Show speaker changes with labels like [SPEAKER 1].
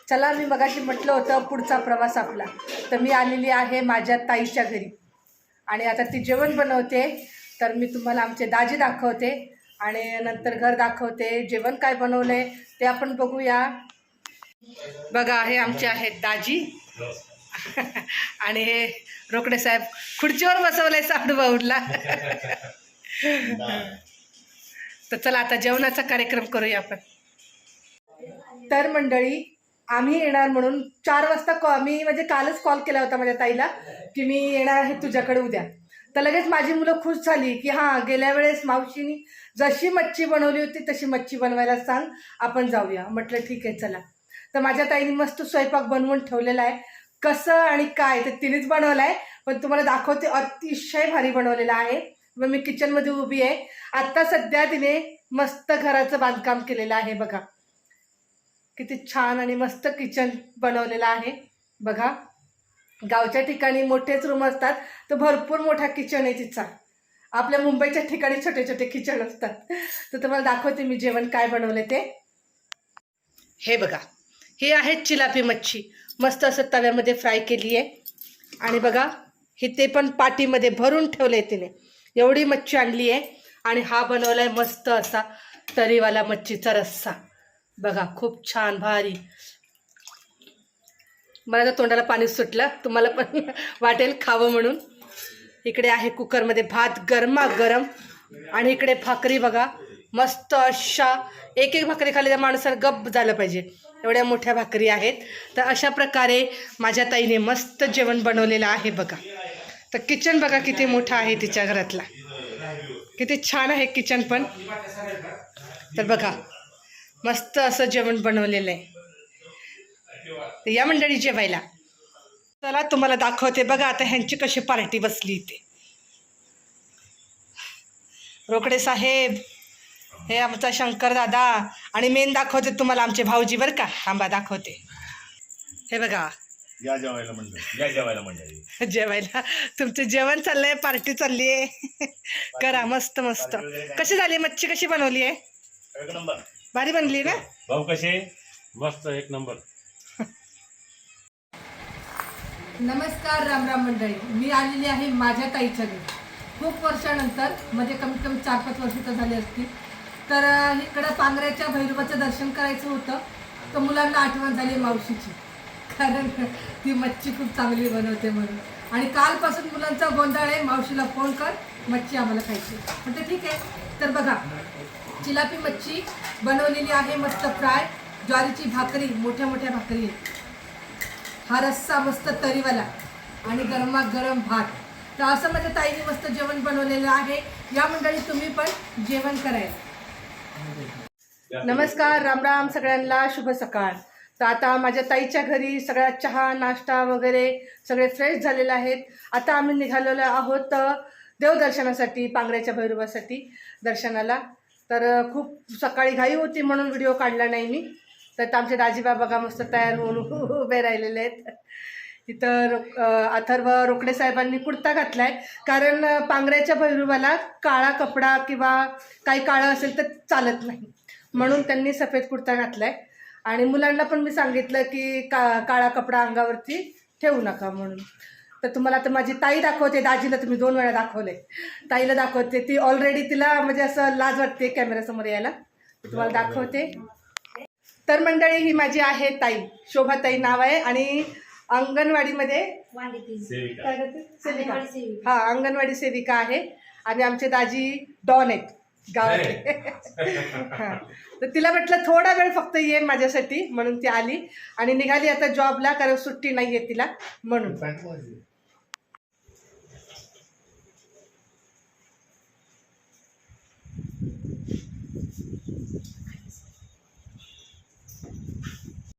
[SPEAKER 1] चला, मी मगाशी म्हटलं होतं पुढचा प्रवास आपला, तर मी आलेली आहे माझ्या ताईच्या घरी आणि आता ती जेवण बनवते. तर मी तुम्हाला आमचे दाजी दाखवते आणि नंतर घर दाखवते. जेवण काय बनवलंय ते आपण बघूया. बघा, हे आमचे आहेत दाजी आणि हे रोकडे साहेब खुर्चीवर बसवलंय साडूबाऊला. तर चला आता जेवणाचा कार्यक्रम करूया आपण. तर मंडळी, आम्ही येणार म्हणून 4 वाजता मी म्हणजे कालच कॉल केला होता माझ्या ताईला की मी येणार आहे तुझ्याकडे उद्या. तर लगेच माझी मुलं खुश झाली की हां, गेल्या वेळेस मावशीनी जशी मच्छी बनवली होती तशी मच्छी बनवायला सांग, आपण जाऊया. म्हटलं ठीक आहे चला. तर माझ्या ताईने मस्त स्वयंपाक बनवून ठेवलेला आहे. कसं आणि काय ते तिनेच बनवलं आहे, पण तुम्हाला दाखवते. अतिशय भारी बनवलेला आहे. मग मी किचनमध्ये उभी आहे. आत्ता सध्या तिने मस्त घराचं बांधकाम केलेलं आहे. बघा किती छान आणि मस्त किचन बनवलेलं आहे. बघा, गावच्या ठिकाणी मोठेच रूम असतात, तर भरपूर मोठा किचन आहे तिचा. आपल्या मुंबईच्या ठिकाणी छोटे छोटे किचन असतात. तर तुम्हाला दाखवते मी जेवण काय बनवले ते. हे बघा, हे आहे चिलापी मच्छी. मस्त असं तव्यामध्ये फ्राय केली आहे. आणि बघा, हे ते पण पाटीमध्ये भरून ठेवले तिने. एवढी मच्छी आणली आहे. आणि हा बनवलाय मस्त असा तरीवाला मच्छीचा रस्सा. बघा, खूप छान भारी. मला तर तोंडाला पाणी सुटलं, तुम्हाला पण वाटेल खावं म्हणून. इकडे आहे कुकरमध्ये भात गरमागरम आणि इकडे भाकरी. बघा मस्त अशा एक एक भाकरी खाली त्या माणसाला गप्प झालं पाहिजे, एवढ्या मोठ्या भाकरी आहेत. तर अशा प्रकारे माझ्या ताईने मस्त जेवण बनवलेलं आहे. बघा, तर किचन बघा किती मोठा आहे तिच्या घरातला, किती छान आहे किचन पण. तर बघा, मस्त असं जेवण बनवलेलं आहे. तर या मंडळी जेवायला. चला तुम्हाला दाखवते. बघा आता ह्यांची कशी पार्टी बसली इथे. रोकडे साहेब, हे आमचा शंकर दादा आणि मेन दाखवते तुम्हाला आमचे भाऊजी. बरं का, थांबा दाखवते. हे बघा,
[SPEAKER 2] या जेवायला मंडळी, या जेवायला मंडळी.
[SPEAKER 1] जेवायला तुमचं जेवण चाललंय, पार्टी चालली आहे. करा मस्त मस्त. कशी झाली मच्छी, कशी बनवली आहे?
[SPEAKER 2] एक नंबर,
[SPEAKER 1] भारी बनली ना
[SPEAKER 2] भाऊ? कसे मस्त, एक नंबर.
[SPEAKER 1] नमस्कार, राम राम मंडळी. मी आलेली आहे माझ्या ताईच्या घरी खूप वर्षानंतर, म्हणजे कमीत कमी 4-5 वर्ष तर झाली असतील. तर इकडं पांगऱ्याच्या भैरवाचं दर्शन करायचं होतं. तर मुलांना आठवण झाली मावशीची, कारण ती मच्छी खूप चांगली बनवते म्हणून. आणि कालपासून मुलांचा गोंधळ आहे, मावशीला फोन कर, मच्छी आम्हाला खायची. म्हणते ठीक आहे. तर बघा, चिलापी मच्छी बनवलेली आहे मस्त फ्राय. ज्वारीची भाकरी, मोठ्या मोठ्या भाकरी आहेत. हा रस्सा मस्त तरीवाला आणि गरमागरम भात. तर असं माझ्या ताईने मस्त जेवण बनवलेलं आहे. या मंडळी तुम्ही पण जेवण करायला. नमस्कार, राम राम सगळ्यांना, शुभ सकाळ. तर आता माझ्या ताईच्या घरी सगळ्या चहा नाश्ता वगैरे सगळे फ्रेश झालेले आहेत. आता आम्ही निघालेलो आहोत देवदर्शनासाठी, पांगऱ्याच्या भैरवासाठी दर्शनाला. तर खूप सकाळी घाई होती म्हणून व्हिडिओ काढला नाही मी. तर आमचे दाजीबा बघा मस्त तयार होऊन उभे राहिलेले आहेत. तिथं अथर्व रोकडे साहेबांनी कुर्ता घातला आहे, कारण पांगऱ्याच्या भैरवाला काळा कपडा किंवा काही काळं असेल तर चालत नाही, म्हणून त्यांनी सफेद कुर्ता घातला आहे. आणि मुलांना पण मी सांगितलं की काळा कपडा अंगावरती ठेवू नका म्हणून. तर तुम्हाला तर माझी ताई दाखवते. दाजीला तुम्ही 2 वेळा दाखवले, ताईला दाखवते. ती ऑलरेडी तिला म्हणजे असं लाज वाटते कॅमेऱ्यासमोर यायला. तुम्हाला दाखवते. तर मंडळी, ही माझी आहे ताई, शोभाताई नाव आहे. आणि अंगणवाडीमध्ये सेविका, हां अंगणवाडी सेविका आहे. आणि आमचे दाजी डॉन आहेत गावातले. हां, तर तिला म्हटलं थोडा वेळ फक्त ये माझ्यासाठी, म्हणून ती आली आणि निघाली आता जॉबला, कारण सुट्टी नाही आहे तिला म्हणून.